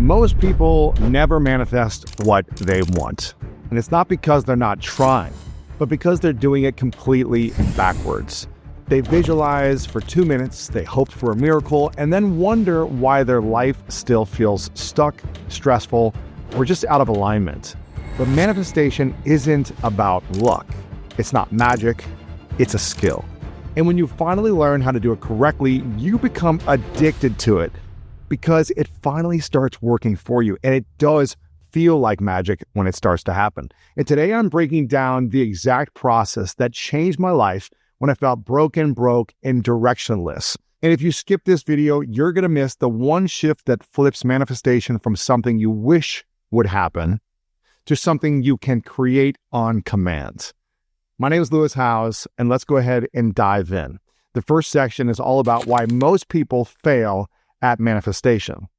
Most people never manifest what they want. And it's not because they're not trying, but because they're doing it completely backwards. They visualize for 2 minutes, they hope for a miracle, and then wonder why their life still feels stuck, stressful, or just out of alignment. But manifestation isn't about luck. It's not magic, it's a skill. And when you finally learn how to do it correctly, you become addicted to it because it finally starts working for you. And it does feel like magic when it starts to happen. And today I'm breaking down the exact process that changed my life when I felt broken, broke, and directionless. And if you skip this video, you're going to miss the one shift that flips manifestation from something you wish would happen to something you can create on command. My name is Lewis Howes, and let's go ahead and dive in. The first section is all about why most people fail at manifestation.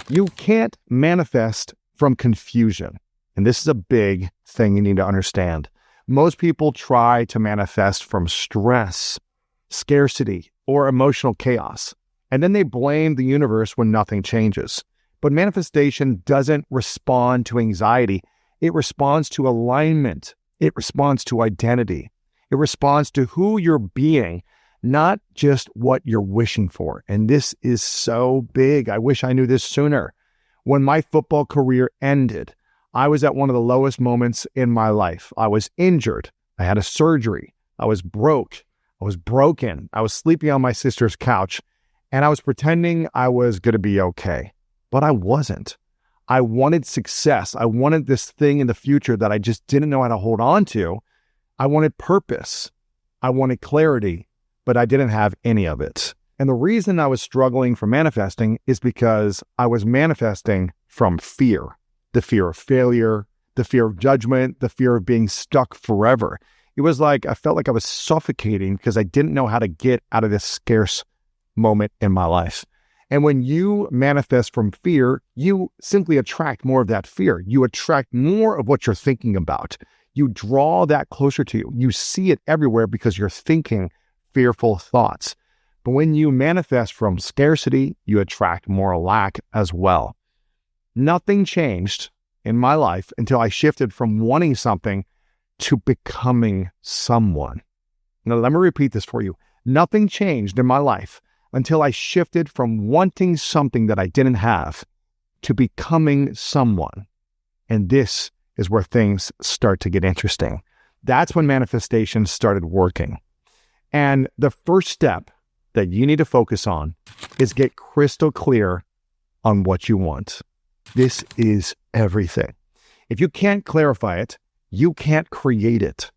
You can't manifest from confusion. And this is a big thing you need to understand. Most people try to manifest from stress, scarcity, or emotional chaos. And then they blame the universe when nothing changes. But manifestation doesn't respond to anxiety. It responds to alignment. It responds to identity. It responds to who you're being, not just what you're wishing for. And this is so big. I wish I knew this sooner. When my football career ended, I was at one of the lowest moments in my life. I was injured. I had a surgery. I was broke. I was broken. I was sleeping on my sister's couch, and I was pretending I was going to be okay. But I wasn't. I wanted success. I wanted this thing in the future that I just didn't know how to hold on to. I wanted purpose. I wanted clarity, but I didn't have any of it. And the reason I was struggling for manifesting is because I was manifesting from fear. The fear of failure, the fear of judgment, the fear of being stuck forever. It was like I felt like I was suffocating because I didn't know how to get out of this scarce moment in my life. And when you manifest from fear, you simply attract more of that fear. You attract more of what you're thinking about. You draw that closer to you. You see it everywhere because you're thinking fearful thoughts. But when you manifest from scarcity, you attract more lack as well. Nothing changed in my life until I shifted from wanting something to becoming someone. Now, let me repeat this for you. Nothing changed in my life until I shifted from wanting something that I didn't have to becoming someone. And this is where things start to get interesting. That's when manifestation started working. And the first step that you need to focus on is get crystal clear on what you want. This is everything. If you can't clarify it, you can't create it.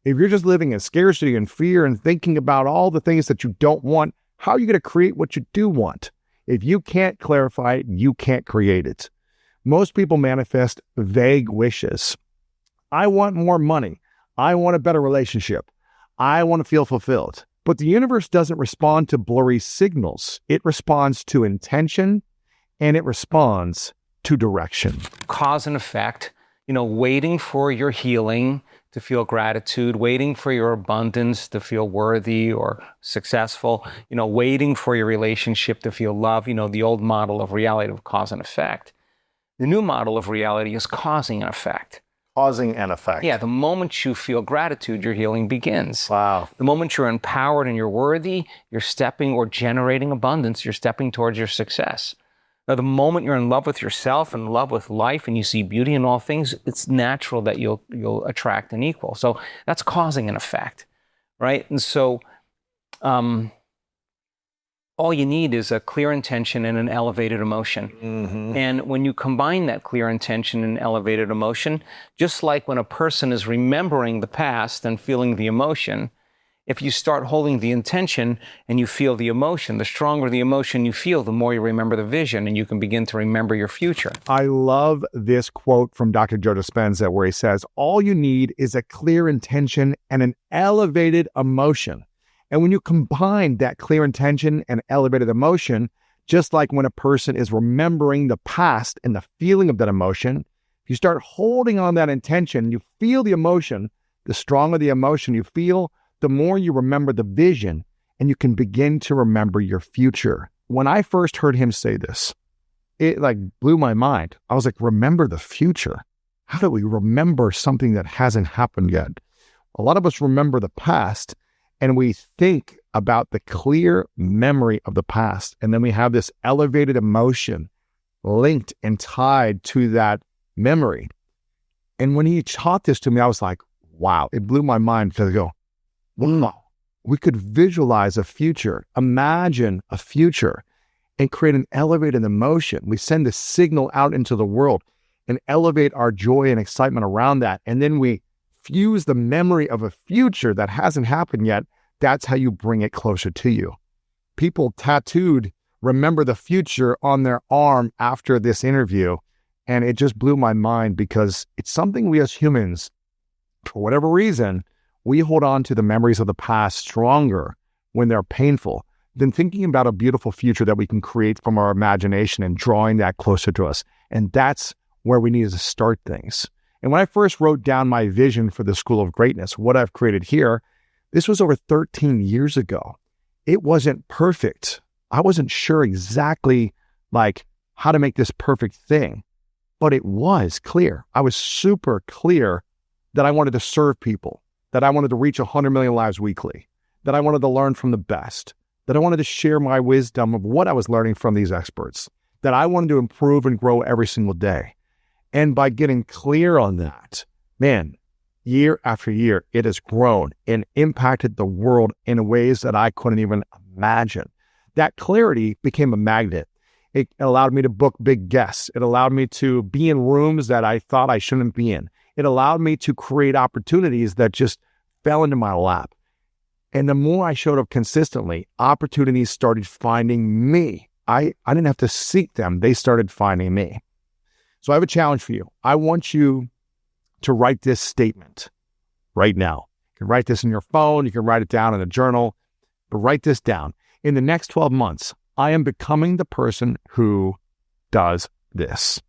If you're just living in scarcity and fear and thinking about all the things that you don't want, how are you going to create what you do want? If you can't clarify it, you can't create it. Most people manifest vague wishes. I want more money. I want a better relationship. I want to feel fulfilled. But the universe doesn't respond to blurry signals. It responds to intention, and it responds to direction. Cause and effect, waiting for your healing to feel gratitude, waiting for your abundance to feel worthy or successful, waiting for your relationship to feel love, the old model of reality of cause and effect. The new model of reality is causing an effect. Causing an effect. Yeah, the moment you feel gratitude, your healing begins. Wow. The moment you're empowered and you're worthy, you're stepping or generating abundance, you're stepping towards your success. Now, the moment you're in love with yourself and in love with life and you see beauty in all things, it's natural that you'll attract an equal. So that's causing an effect, right? And so all you need is a clear intention and an elevated emotion. Mm-hmm. And when you combine that clear intention and elevated emotion, just like when a person is remembering the past and feeling the emotion, if you start holding the intention and you feel the emotion, the stronger the emotion you feel, the more you remember the vision and you can begin to remember your future. I love this quote from Dr. Joe Dispenza where he says, all you need is a clear intention and an elevated emotion. And when you combine that clear intention and elevated emotion, just like when a person is remembering the past and the feeling of that emotion, if you start holding on that intention, you feel the emotion, the stronger the emotion you feel, the more you remember the vision, and you can begin to remember your future. When I first heard him say this, it like blew my mind. I was like, remember the future. How do we remember something that hasn't happened yet? A lot of us remember the past and we think about the clear memory of the past. And then we have this elevated emotion linked and tied to that memory. And when he taught this to me, I was like, wow, it blew my mind because I go, wow, we could visualize a future, imagine a future and create an elevated emotion. We send a signal out into the world and elevate our joy and excitement around that. And then we fuse the memory of a future that hasn't happened yet. That's how you bring it closer to you. People tattooed remember the future on their arm after this interview. And it just blew my mind because it's something we as humans, for whatever reason, we hold on to the memories of the past stronger when they're painful than thinking about a beautiful future that we can create from our imagination and drawing that closer to us. And that's where we need to start things. And when I first wrote down my vision for the School of Greatness, what I've created here, this was over 13 years ago. It wasn't perfect. I wasn't sure exactly how to make this perfect thing, but it was clear. I was super clear that I wanted to serve people, that I wanted to reach 100 million lives weekly, that I wanted to learn from the best, that I wanted to share my wisdom of what I was learning from these experts, that I wanted to improve and grow every single day. And by getting clear on that, man, year after year, it has grown and impacted the world in ways that I couldn't even imagine. That clarity became a magnet. It allowed me to book big guests. It allowed me to be in rooms that I thought I shouldn't be in. It allowed me to create opportunities that just fell into my lap. And the more I showed up consistently, opportunities started finding me. I didn't have to seek them. They started finding me. So I have a challenge for you. I want you to write this statement right now. You can write this in your phone. You can write it down in a journal, but write this down. In the next 12 months, I am becoming the person who does this.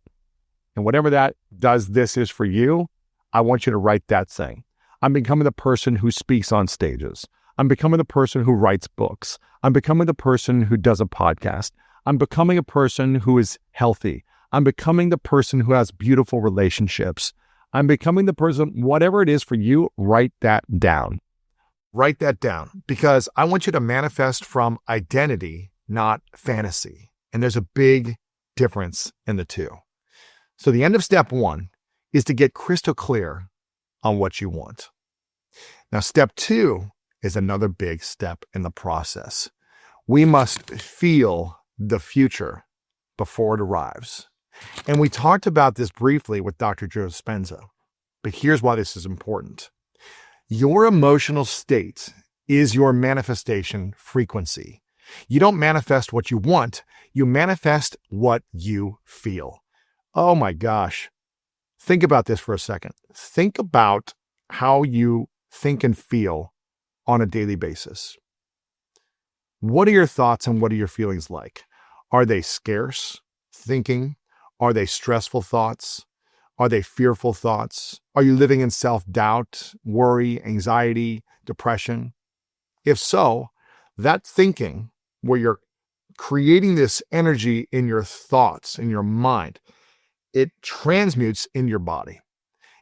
And whatever that does this is for you, I want you to write that thing. I'm becoming the person who speaks on stages. I'm becoming the person who writes books. I'm becoming the person who does a podcast. I'm becoming a person who is healthy. I'm becoming the person who has beautiful relationships. I'm becoming the person, whatever it is for you, write that down. Write that down because I want you to manifest from identity, not fantasy. And there's a big difference in the two. So the end of step one is to get crystal clear on what you want. Now, step two is another big step in the process. We must feel the future before it arrives. And we talked about this briefly with Dr. Joe Dispenza, but here's why this is important. Your emotional state is your manifestation frequency. You don't manifest what you want, you manifest what you feel. Oh my gosh. Think about this for a second. Think about how you think and feel on a daily basis. What are your thoughts and what are your feelings like? Are they scarce thinking? Are they stressful thoughts? Are they fearful thoughts? Are you living in self-doubt, worry, anxiety, depression? If so, that thinking where you're creating this energy in your thoughts, in your mind, it transmutes in your body.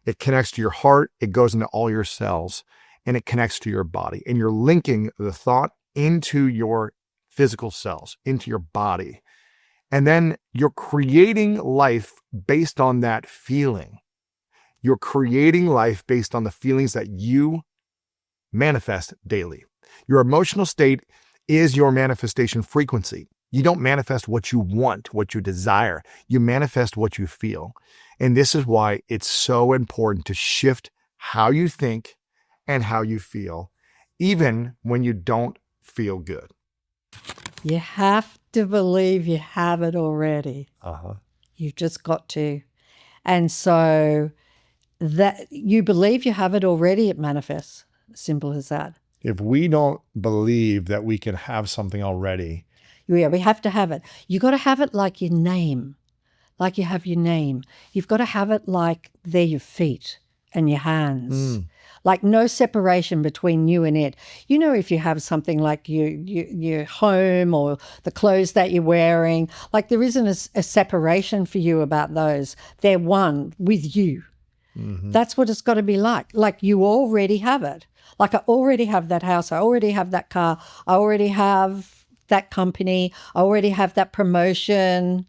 It connects to your heart, it goes into all your cells, and it connects to your body. And you're linking the thought into your physical cells, into your body. And then you're creating life based on that feeling. You're creating life based on the feelings that you manifest daily. Your emotional state is your manifestation frequency. You don't manifest what you want, what you desire. You manifest what you feel. And this is why it's so important to shift how you think and how you feel, even when you don't feel good. You have to believe you have it already. You've just got to. And so that you believe you have it already, it manifests. Simple as that. If we don't believe that we can have something already. Yeah, we have to have it. You got to have it like your name, like you have your name. You've got to have it like they're your feet and your hands, like no separation between you and it. You know, if you have something like your home or the clothes that you're wearing, like there isn't a separation for you about those. They're one with you. That's what it's got to be like. Like you already have it. Like I already have that house. I already have that car. I already have that company. I already have that promotion.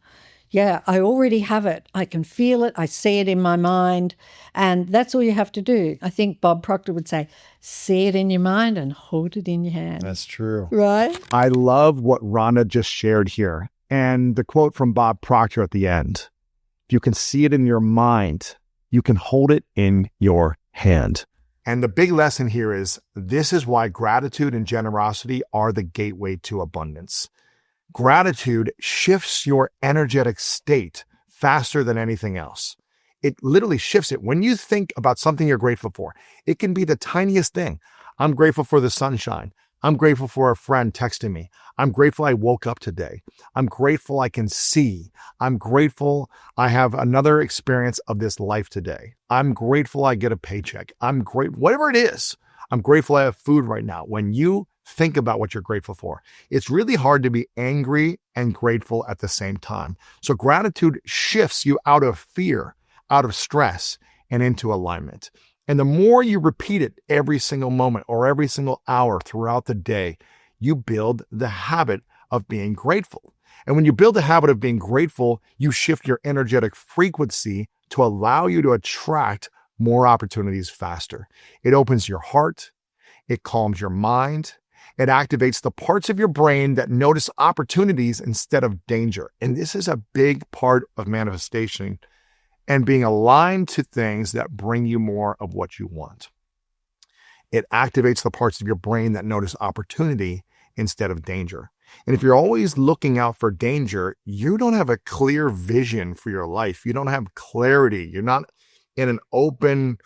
Yeah, I already have it. I can feel it. I see it in my mind. And that's all you have to do. I think Bob Proctor would say, see it in your mind and hold it in your hand. That's true. Right? I love what Rhonda just shared here. And the quote from Bob Proctor at the end, if you can see it in your mind, you can hold it in your hand. And the big lesson here is this is why gratitude and generosity are the gateway to abundance. Gratitude shifts your energetic state faster than anything else. It literally shifts it. When you think about something you're grateful for, it can be the tiniest thing. I'm grateful for the sunshine. I'm grateful for a friend texting me. I'm grateful I woke up today. I'm grateful I can see. I'm grateful I have another experience of this life today. I'm grateful I get a paycheck. I'm great, whatever it is. I'm grateful I have food right now. When you think about what you're grateful for, it's really hard to be angry and grateful at the same time. So gratitude shifts you out of fear, out of stress, and into alignment. And the more you repeat it every single moment or every single hour throughout the day, you build the habit of being grateful. And when you build the habit of being grateful, you shift your energetic frequency to allow you to attract more opportunities faster. It opens your heart. It calms your mind. It activates the parts of your brain that notice opportunities instead of danger. And this is a big part of manifestation and being aligned to things that bring you more of what you want. It activates the parts of your brain that notice opportunity instead of danger. And if you're always looking out for danger, you don't have a clear vision for your life. You don't have clarity. You're not in an open,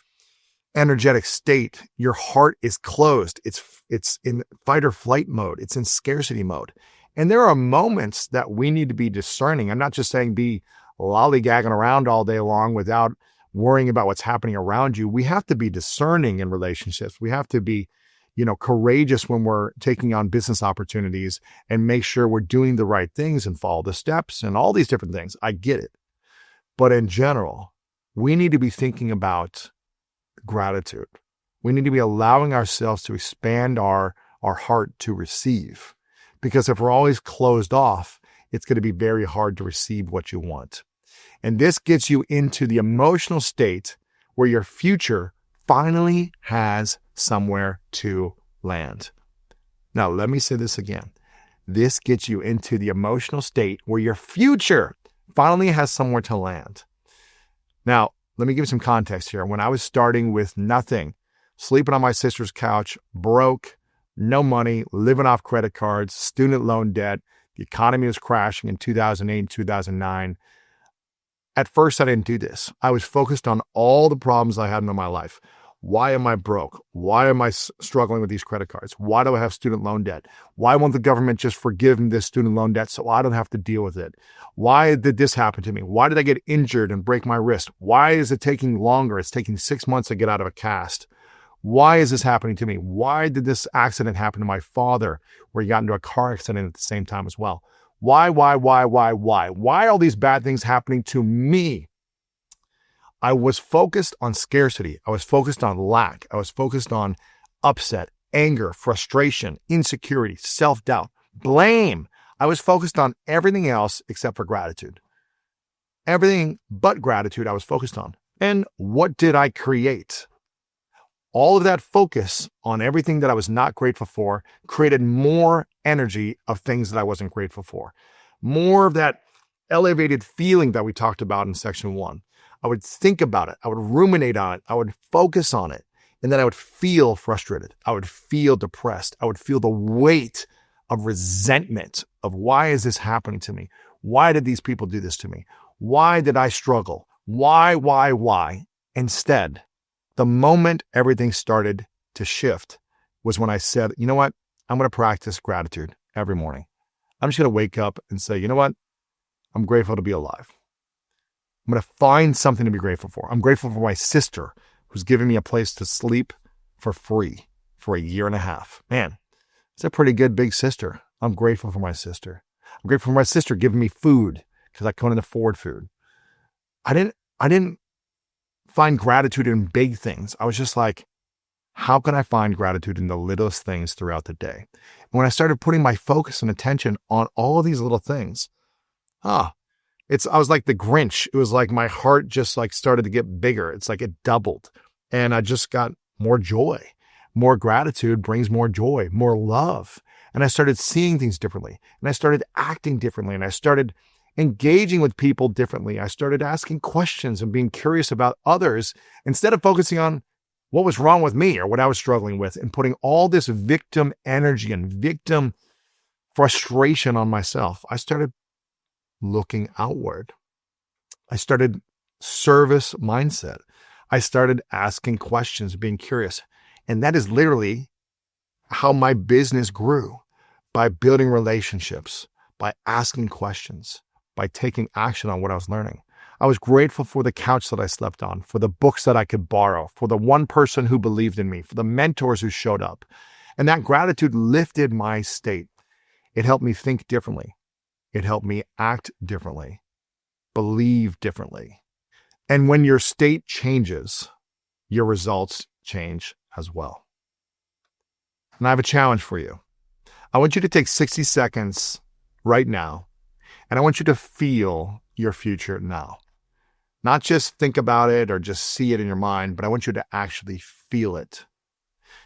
energetic state. Your heart is closed. It's in fight or flight mode. It's in scarcity mode. And there are moments that we need to be discerning. I'm not just saying be lollygagging around all day long without worrying about what's happening around you. We have to be discerning in relationships. We have to be, courageous when we're taking on business opportunities and make sure we're doing the right things and follow the steps and all these different things. I get it. But in general, we need to be thinking about gratitude. We need to be allowing ourselves to expand our heart to receive. Because if we're always closed off, it's going to be very hard to receive what you want. And this gets you into the emotional state where your future finally has somewhere to land. Now, let me say this again. This gets you into the emotional state where your future finally has somewhere to land. Now, let me give you some context here. When I was starting with nothing, sleeping on my sister's couch, broke, no money, living off credit cards, student loan debt, the economy was crashing in 2008 and 2009. At first, I didn't do this. I was focused on all the problems I had in my life. Why am I broke? Why am I struggling with these credit cards? Why do I have student loan debt? Why won't the government just forgive me this student loan debt so I don't have to deal with it? Why did this happen to me? Why did I get injured and break my wrist? Why is it taking longer? It's taking 6 months to get out of a cast. Why is this happening to me? Why did this accident happen to my father where he got into a car accident at the same time as well? Why? Why all these bad things happening to me? I was focused on scarcity. I was focused on lack. I was focused on upset, anger, frustration, insecurity, self-doubt, blame. I was focused on everything else except for gratitude. Everything but gratitude I was focused on. And what did I create? All of that focus on everything that I was not grateful for created more energy of things that I wasn't grateful for. More of that elevated feeling that we talked about in section 1. I would think about it. I would ruminate on it. I would focus on it. And then I would feel frustrated. I would feel depressed. I would feel the weight of resentment of why is this happening to me? Why did these people do this to me? Why did I struggle? Why? Instead, the moment everything started to shift was when I said, you know what? I'm going to practice gratitude every morning. I'm just going to wake up and say, you know what? I'm grateful to be alive. I'm going to find something to be grateful for. I'm grateful for my sister who's giving me a place to sleep, for free for a year and a half. Man, it's a pretty good big sister. I'm grateful for my sister. I'm grateful for my sister giving me food because I couldn't afford food. I didn't find gratitude in big things. I was just like, how can I find gratitude in the littlest things throughout the day? And when I started putting my focus and attention on all of these little things, I was like the Grinch. It was like my heart just like started to get bigger. It's like it doubled, and I just got more joy. More gratitude brings more joy, more love. And I started seeing things differently, and I started acting differently, and I started engaging with people differently. I started asking questions and being curious about others instead of focusing on what was wrong with me or what I was struggling with and putting all this victim energy and victim frustration on myself. I started looking outward. I started service mindset. I started asking questions, being curious. And that is literally how my business grew, by building relationships, by asking questions, by taking action on what I was learning. I was grateful for the couch that I slept on, for the books that I could borrow, for the one person who believed in me, for the mentors who showed up. And that gratitude lifted my state. It helped me think differently. It helped me act differently, believe differently. And when your state changes, your results change as well. And I have a challenge for you. I want you to take 60 seconds right now, and I want you to feel your future now. Not just think about it or just see it in your mind, but I want you to actually feel it.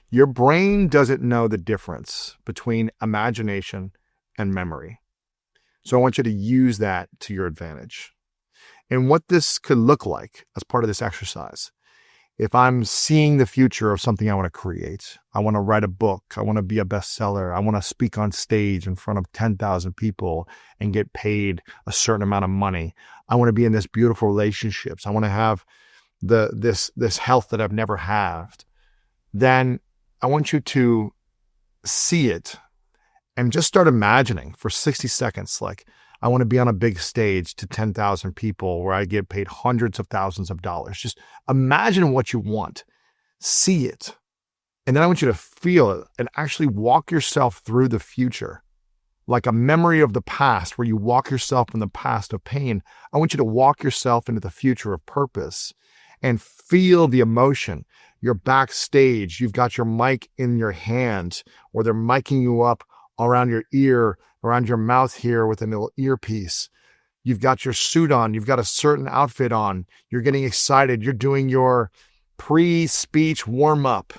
Your brain doesn't know the difference between imagination and memory. So I want you to use that to your advantage. And what this could look like as part of this exercise. If I'm seeing the future of something I want to create, I want to write a book, I want to be a bestseller, I want to speak on stage in front of 10,000 people and get paid a certain amount of money. I want to be in this beautiful relationships. I want to have this health that I've never had. Then I want you to see it and just start imagining for 60 seconds, like, I want to be on a big stage to 10,000 people where I get paid hundreds of thousands of dollars. Just imagine what you want, see it. And then I want you to feel it and actually walk yourself through the future. Like a memory of the past where you walk yourself in the past of pain. I want you to walk yourself into the future of purpose and feel the emotion. You're backstage, you've got your mic in your hand, or they're miking you up around your ear, around your mouth here with a little earpiece. You've got your suit on. You've got a certain outfit on. You're getting excited. You're doing your pre-speech warm-up.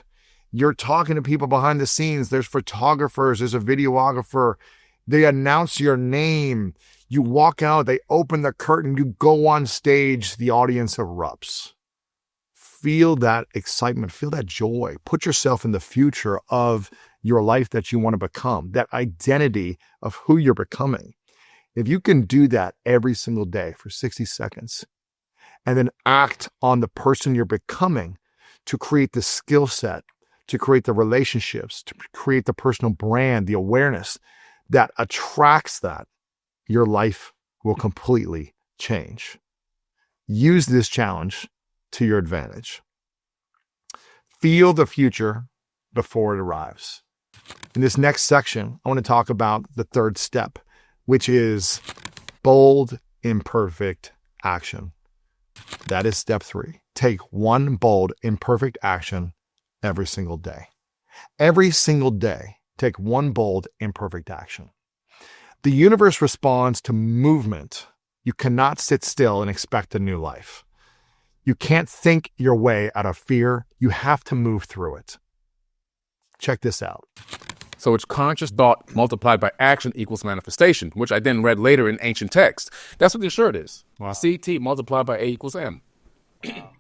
You're talking to people behind the scenes. There's photographers. There's a videographer. They announce your name. You walk out. They open the curtain. You go on stage. The audience erupts. Feel that excitement. Feel that joy. Put yourself in the future of your life that you want to become, that identity of who you're becoming. If you can do that every single day for 60 seconds and then act on the person you're becoming to create the skill set, to create the relationships, to create the personal brand, the awareness that attracts that, your life will completely change. Use this challenge to your advantage. Feel the future before it arrives. In this next section, I want to talk about the third step, which is bold, imperfect action. That is step 3. Take one bold, imperfect action every single day. Every single day, take one bold, imperfect action. The universe responds to movement. You cannot sit still and expect a new life. You can't think your way out of fear. You have to move through it. Check this out. So it's conscious thought multiplied by action equals manifestation, which I then read later in ancient texts. That's what the shirt is. Wow. CT multiplied by A equals M.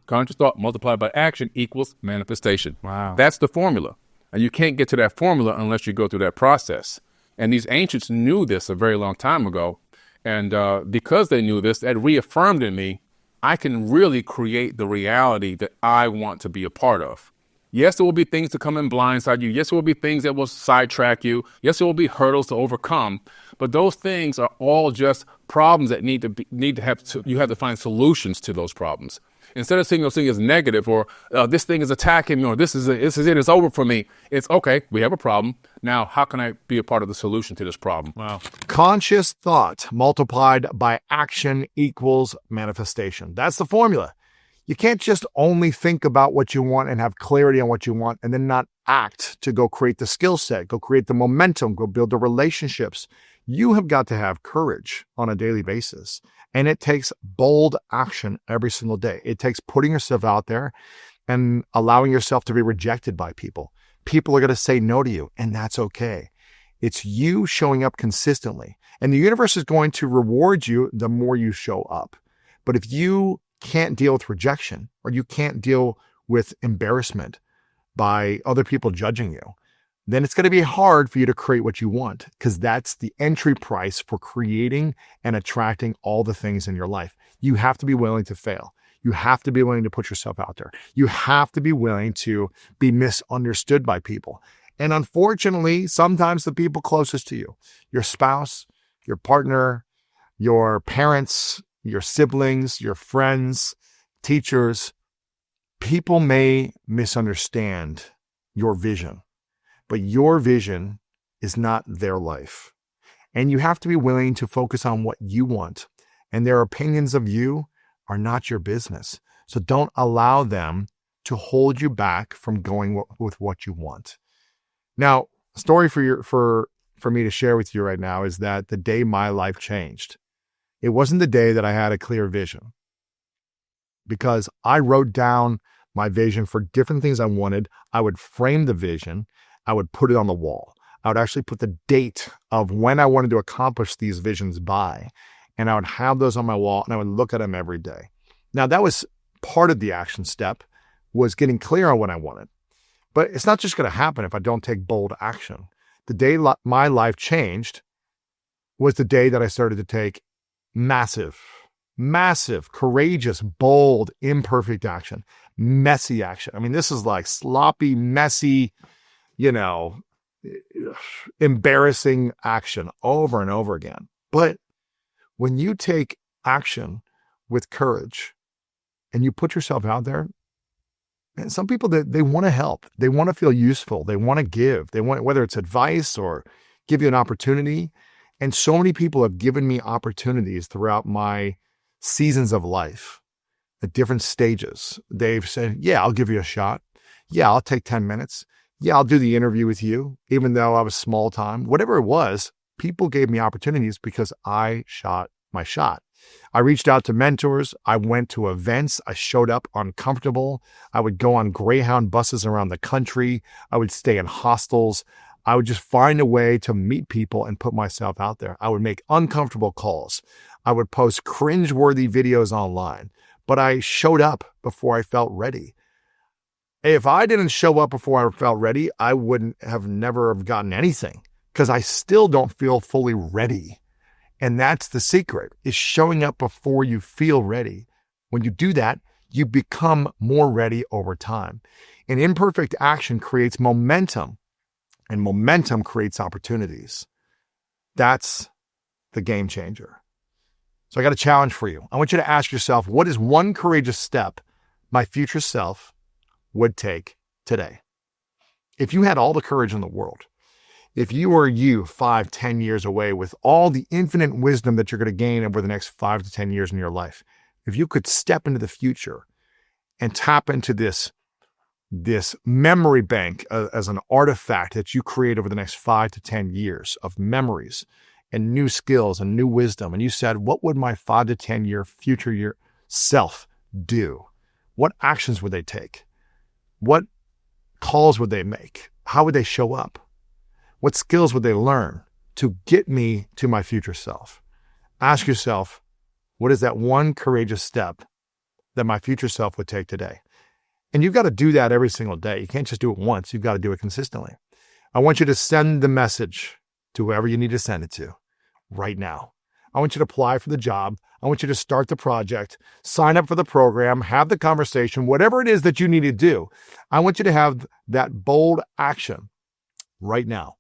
Conscious thought multiplied by action equals manifestation. Wow. That's the formula. And you can't get to that formula unless you go through that process. And these ancients knew this a very long time ago. And because they knew this, that reaffirmed in me, I can really create the reality that I want to be a part of. Yes, there will be things to come and blindside you. Yes, there will be things that will sidetrack you. Yes, there will be hurdles to overcome. But those things are all just problems that you have to find solutions to those problems. Instead of seeing those things as negative or this thing is attacking me or this is it, it's over for me. It's okay, we have a problem. Now, how can I be a part of the solution to this problem? Wow. Conscious thought multiplied by action equals manifestation. That's the formula. You can't just only think about what you want and have clarity on what you want and then not act to go create the skill set, go create the momentum, go build the relationships. You have got to have courage on a daily basis. And it takes bold action every single day. It takes putting yourself out there and allowing yourself to be rejected by people. People are going to say no to you, and that's okay. It's you showing up consistently. And the universe is going to reward you the more you show up. But if you can't deal with rejection or you can't deal with embarrassment by other people judging you, then it's going to be hard for you to create what you want, because that's the entry price for creating and attracting all the things in your life. You have to be willing to fail. You have to be willing to put yourself out there. You have to be willing to be misunderstood by people. And unfortunately, sometimes the people closest to you, your spouse, your partner, your parents, your siblings, your friends, teachers, people may misunderstand your vision. But your vision is not their life. And you have to be willing to focus on what you want. And their opinions of you are not your business. So don't allow them to hold you back from going with what you want. Now, a story for me to share with you right now is that the day my life changed, it wasn't the day that I had a clear vision, because I wrote down my vision for different things I wanted. I would frame the vision. I would put it on the wall. I would actually put the date of when I wanted to accomplish these visions by, and I would have those on my wall and I would look at them every day. Now, that was part of the action step, was getting clear on what I wanted. But it's not just going to happen if I don't take bold action. The day my life changed was the day that I started to take massive, courageous, bold, imperfect action, messy action. I mean, this is like sloppy, messy, embarrassing action over and over again. But when you take action with courage and you put yourself out there, and some people, they want to help. They want to feel useful. They want to give. They want, whether it's advice or give you an opportunity. And so many people have given me opportunities throughout my seasons of life at different stages. They've said, yeah, I'll give you a shot. Yeah, I'll take 10 minutes. Yeah, I'll do the interview with you, even though I was small time. Whatever it was, people gave me opportunities because I shot my shot. I reached out to mentors. I went to events. I showed up uncomfortable. I would go on Greyhound buses around the country. I would stay in hostels. I would just find a way to meet people and put myself out there. I would make uncomfortable calls. I would post cringeworthy videos online, but I showed up before I felt ready. If I didn't show up before I felt ready, I wouldn't have never have gotten anything, because I still don't feel fully ready. And that's the secret, is showing up before you feel ready. When you do that, you become more ready over time. And imperfect action creates momentum, and momentum creates opportunities. That's the game changer. So I got a challenge for you. I want you to ask yourself, what is one courageous step my future self would take today? If you had all the courage in the world, if you were 5-10 years away with all the infinite wisdom that you're going to gain over the next 5 to 10 years in your life, if you could step into the future and tap into this memory bank as an artifact that you create over the next 5 to 10 years of memories and new skills and new wisdom, and you said, what would my 5 to 10 year future year self do? What actions would they take? What calls would they make? How would they show up? What skills would they learn to get me to my future self? Ask yourself, what is that one courageous step that my future self would take today? And you've got to do that every single day. You can't just do it once. You've got to do it consistently. I want you to send the message to whoever you need to send it to right now. I want you to apply for the job. I want you to start the project, sign up for the program, have the conversation, whatever it is that you need to do. I want you to have that bold action right now.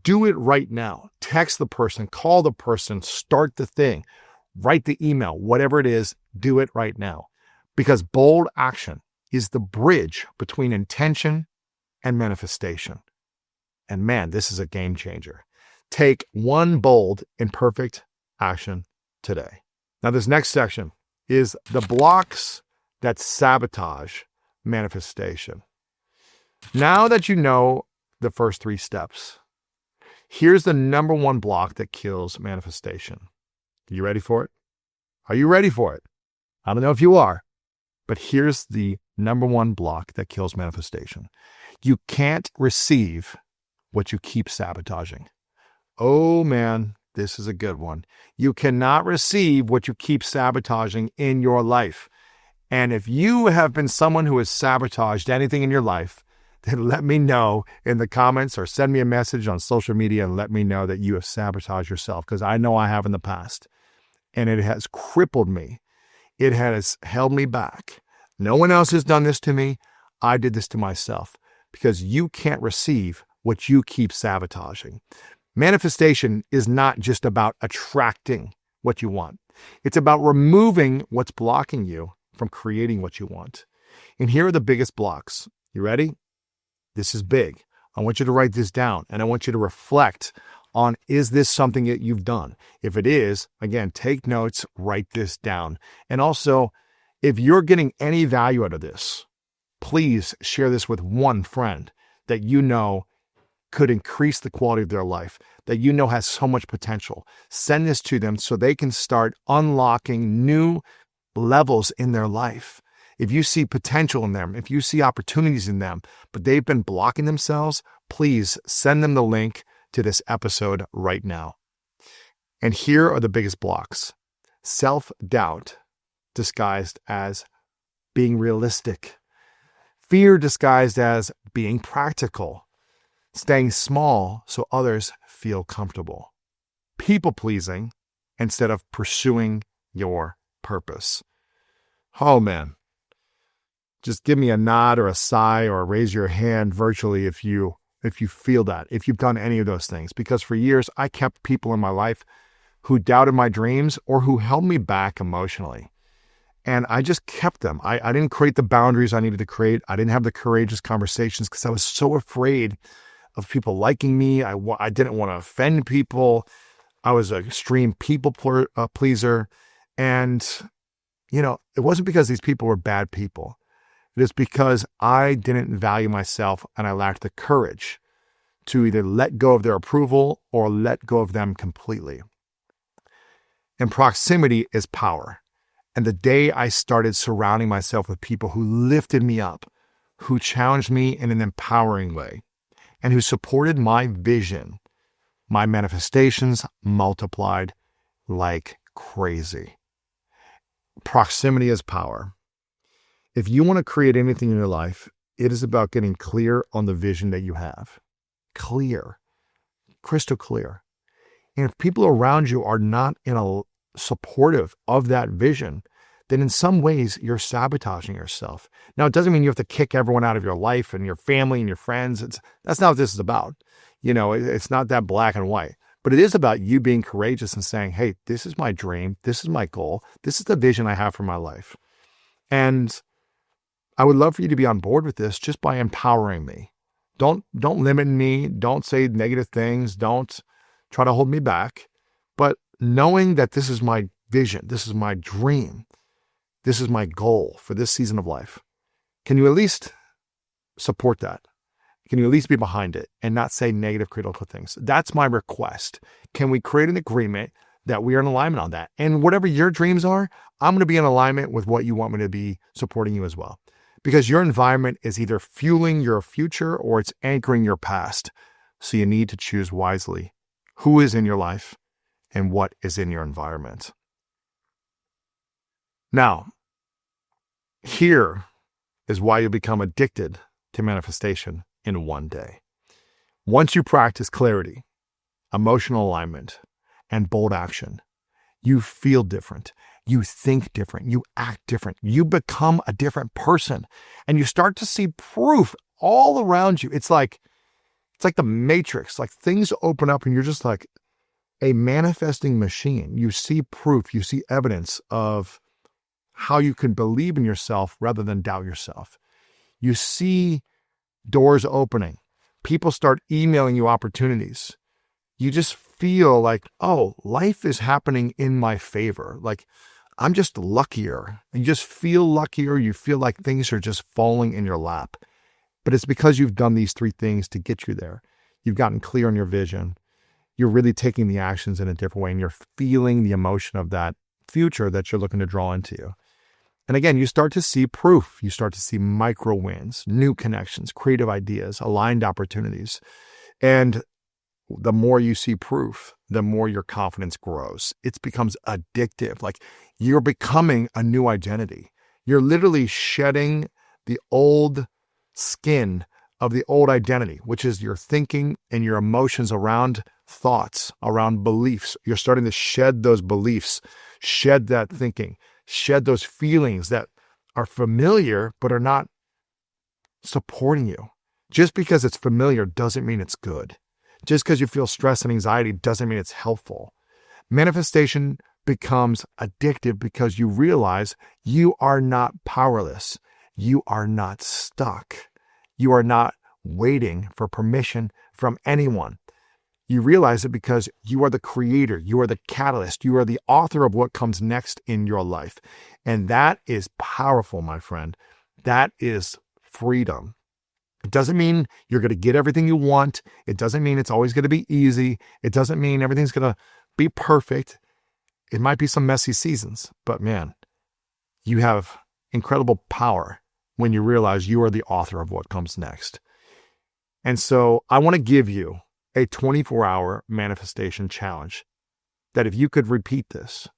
Do it right now. Text the person, call the person, start the thing, write the email, whatever it is, do it right now. Because bold action is the bridge between intention and manifestation. And man, this is a game changer. Take one bold, imperfect action today. Now, this next section is the blocks that sabotage manifestation. Now that you know the first 3 steps, here's the number one block that kills manifestation. You ready for it? Are you ready for it? I don't know if you are, but here's the number one block that kills manifestation. You can't receive what you keep sabotaging. Oh man, this is a good one. You cannot receive what you keep sabotaging in your life. And if you have been someone who has sabotaged anything in your life, then let me know in the comments or send me a message on social media and let me know that you have sabotaged yourself, because I know I have in the past. And it has crippled me. It has held me back. No one else has done this to me. I did this to myself, because you can't receive what you keep sabotaging. Manifestation is not just about attracting what you want. It's about removing what's blocking you from creating what you want. And here are the biggest blocks. You ready? This is big. I want you to write this down, and I want you to reflect on, is this something that you've done? If it is, again, take notes, write this down. And also, if you're getting any value out of this, please share this with one friend that you know could increase the quality of their life, that you know has so much potential. Send this to them so they can start unlocking new levels in their life. If you see potential in them, if you see opportunities in them, but they've been blocking themselves, please send them the link to this episode right now. And here are the biggest blocks. Self-doubt disguised as being realistic. Fear disguised as being practical. Staying small so others feel comfortable. People-pleasing instead of pursuing your purpose. Oh man. Just give me a nod or a sigh or raise your hand virtually if you feel that, if you've done any of those things. Because for years, I kept people in my life who doubted my dreams or who held me back emotionally. And I just kept them. I didn't create the boundaries I needed to create. I didn't have the courageous conversations because I was so afraid of people liking me. I didn't want to offend people. I was an extreme people pleaser. And, it wasn't because these people were bad people. It is because I didn't value myself and I lacked the courage to either let go of their approval or let go of them completely. And proximity is power. And the day I started surrounding myself with people who lifted me up, who challenged me in an empowering way, and who supported my vision, my manifestations multiplied like crazy. Proximity is power. If you want to create anything in your life, it is about getting clear on the vision that you have. Clear. Crystal clear. And if people around you are not supportive of that vision, then in some ways you're sabotaging yourself. Now, it doesn't mean you have to kick everyone out of your life and your family and your friends. That's not what this is about. It's not that black and white. But it is about you being courageous and saying, hey, this is my dream. This is my goal. This is the vision I have for my life. And I would love for you to be on board with this just by empowering me. Don't limit me. Don't say negative things. Don't try to hold me back. But knowing that this is my vision, this is my dream, this is my goal for this season of life, can you at least support that? Can you at least be behind it and not say negative, critical things? That's my request. Can we create an agreement that we are in alignment on that? And whatever your dreams are, I'm going to be in alignment with what you want me to be supporting you as well. Because your environment is either fueling your future or it's anchoring your past. So you need to choose wisely who is in your life and what is in your environment. Now, here is why you become addicted to manifestation in one day. Once you practice clarity, emotional alignment, and bold action, you feel different. You think different. You act different. You become a different person. And you start to see proof all around you. It's like It's like the Matrix, like things open up and you're just like a manifesting machine. You see proof, you see evidence of how you can believe in yourself rather than doubt yourself. You see doors opening. People start emailing you opportunities. You just feel like, oh, life is happening in my favor. Like I'm just luckier. You just feel luckier. You feel like things are just falling in your lap. But it's because you've done these 3 things to get you there. You've gotten clear on your vision. You're really taking the actions in a different way, and you're feeling the emotion of that future that you're looking to draw into you. And again, you start to see proof. You start to see micro wins, new connections, creative ideas, aligned opportunities. And the more you see proof, the more your confidence grows. It becomes addictive. Like you're becoming a new identity. You're literally shedding the old skin of the old identity, which is your thinking and your emotions around thoughts, around beliefs. You're starting to shed those beliefs, shed that thinking, shed those feelings that are familiar but are not supporting you. Just because it's familiar doesn't mean it's good. Just because you feel stress and anxiety doesn't mean it's helpful. Manifestation becomes addictive because you realize you are not powerless. You are not stuck. You are not waiting for permission from anyone. You realize it because you are the creator. You are the catalyst. You are the author of what comes next in your life. And that is powerful, my friend. That is freedom. It doesn't mean you're going to get everything you want. It doesn't mean it's always going to be easy. It doesn't mean everything's going to be perfect. It might be some messy seasons, but man, you have incredible power when you realize you are the author of what comes next. And so I want to give you a 24-hour manifestation challenge that if you could repeat this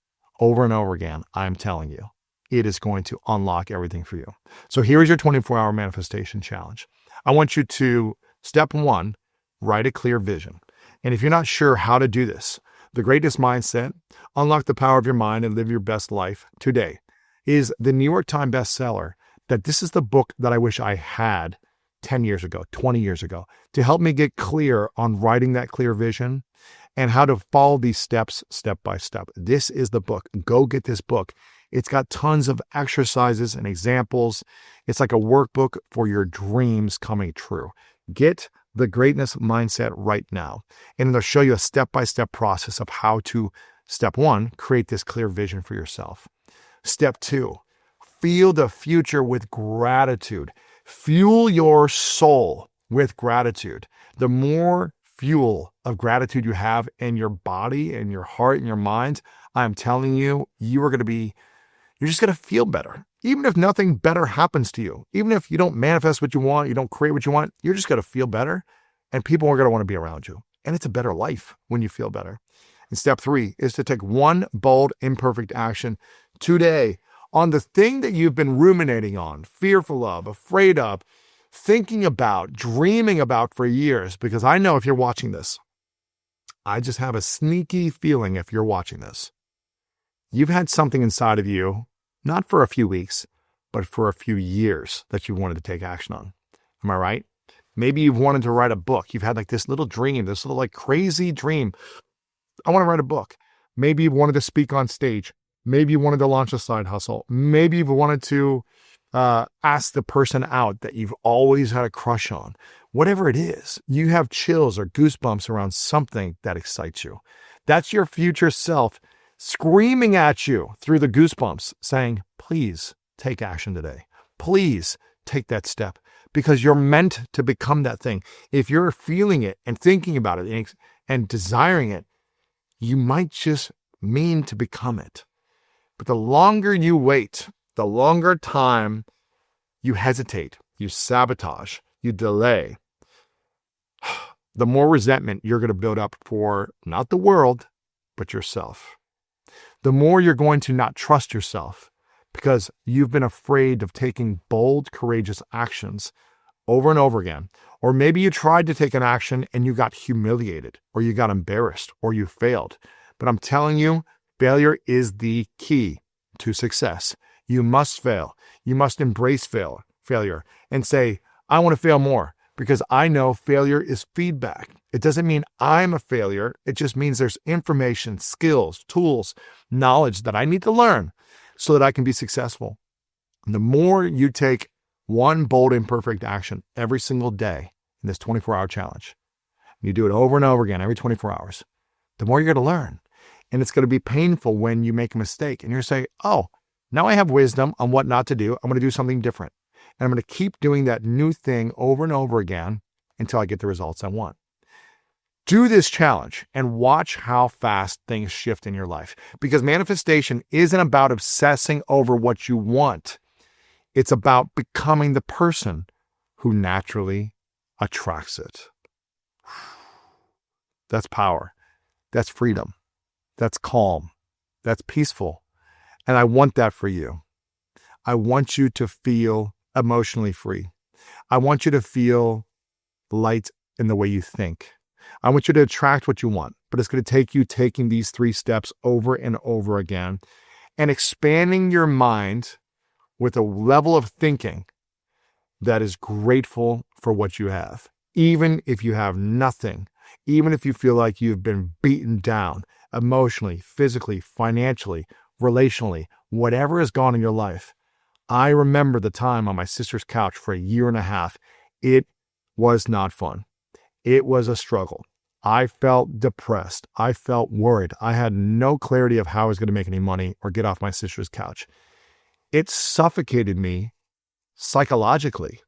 over and over again, I'm telling you, it is going to unlock everything for you. So here is your 24-hour manifestation challenge. I want you to, step 1, write a clear vision. And if you're not sure how to do this, The Greatest Mindset, Unlock the Power of Your Mind and Live Your Best Life Today is the New York Times bestseller that this is the book that I wish I had 10 years ago, 20 years ago, to help me get clear on writing that clear vision and how to follow these steps, step by step. This is the book. Go get this book. It's got tons of exercises and examples. It's like a workbook for your dreams coming true. Get The Greatness Mindset right now. And it'll show you a step-by-step process of how to, step 1, create this clear vision for yourself. Step 2, feel the future with gratitude. Fuel your soul with gratitude. The more fuel of gratitude you have in your body and your heart and your mind, I'm telling you, you're just going to feel better. Even if nothing better happens to you, even if you don't manifest what you want, you don't create what you want, you're just going to feel better and people are going to want to be around you. And it's a better life when you feel better. And step 3 is to take one bold, imperfect action today on the thing that you've been ruminating on, fearful of, afraid of, thinking about, dreaming about for years. Because I know if you're watching this, I just have a sneaky feeling if you're watching this, you've had something inside of you, not for a few weeks, but for a few years that you wanted to take action on. Am I right? Maybe you've wanted to write a book. You've had like this little dream, this little like crazy dream. I want to write a book. Maybe you've wanted to speak on stage. Maybe you wanted to launch a side hustle. Maybe you've wanted to ask the person out that you've always had a crush on. Whatever it is, you have chills or goosebumps around something that excites you. That's your future self screaming at you through the goosebumps saying, please take action today. Please take that step because you're meant to become that thing. If you're feeling it and thinking about it and desiring it, you might just mean to become it. But the longer you wait, the longer time you hesitate, you sabotage, you delay, the more resentment you're going to build up for not the world, but yourself. The more you're going to not trust yourself because you've been afraid of taking bold, courageous actions over and over again. Or maybe you tried to take an action and you got humiliated or you got embarrassed or you failed. But I'm telling you, failure is the key to success. You must fail. You must embrace failure and say, I want to fail more. because I know failure is feedback. It doesn't mean I'm a failure. It just means there's information, skills, tools, knowledge that I need to learn so that I can be successful. And the more you take one bold, imperfect action every single day in this 24-hour challenge, you do it over and over again every 24 hours, the more you're going to learn. And it's going to be painful when you make a mistake and you're saying, oh, now I have wisdom on what not to do. I'm going to do something different. And I'm going to keep doing that new thing over and over again until I get the results I want. Do this challenge and watch how fast things shift in your life. Because manifestation isn't about obsessing over what you want. It's about becoming the person who naturally attracts it. That's power. That's freedom. That's calm. That's peaceful. And I want that for you. I want you to feel emotionally free. I want you to feel light in the way you think. I want you to attract what you want, but it's going to take you taking these 3 steps over and over again and expanding your mind with a level of thinking that is grateful for what you have. Even if you have nothing, even if you feel like you've been beaten down emotionally, physically, financially, relationally, whatever has gone in your life. I remember the time on my sister's couch for a year and a half. It was not fun. It was a struggle. I felt depressed. I felt worried. I had no clarity of how I was going to make any money or get off my sister's couch. It suffocated me psychologically.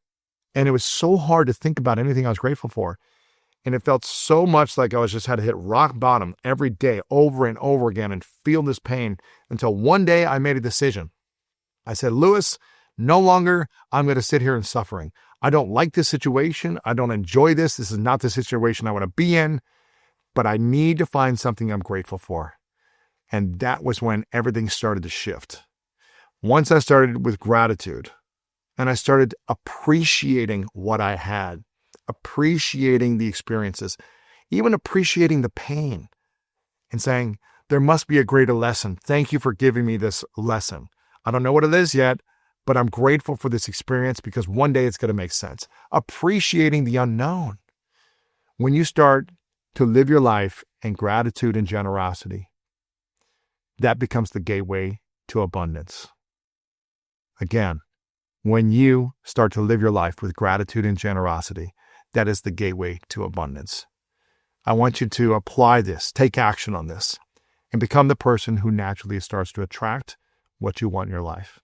And it was so hard to think about anything I was grateful for. And it felt so much like I was just had to hit rock bottom every day over and over again and feel this pain until one day I made a decision. I said, Lewis, no longer I'm going to sit here in suffering. I don't like this situation. I don't enjoy this. This is not the situation I want to be in, but I need to find something I'm grateful for. And that was when everything started to shift. Once I started with gratitude and I started appreciating what I had, appreciating the experiences, even appreciating the pain and saying, there must be a greater lesson. Thank you for giving me this lesson. I don't know what it is yet, but I'm grateful for this experience because one day it's going to make sense. Appreciating the unknown. When you start to live your life in gratitude and generosity, that becomes the gateway to abundance. Again, when you start to live your life with gratitude and generosity, that is the gateway to abundance. I want you to apply this, take action on this, and become the person who naturally starts to attract what you want in your life.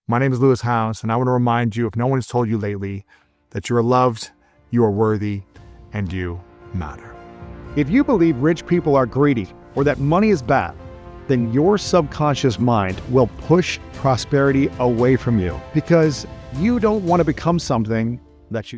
My name is Lewis House, and I want to remind you, if no one has told you lately, that you are loved, you are worthy, and you matter. If you believe rich people are greedy or that money is bad, then your subconscious mind will push prosperity away from you because you don't want to become something that you did.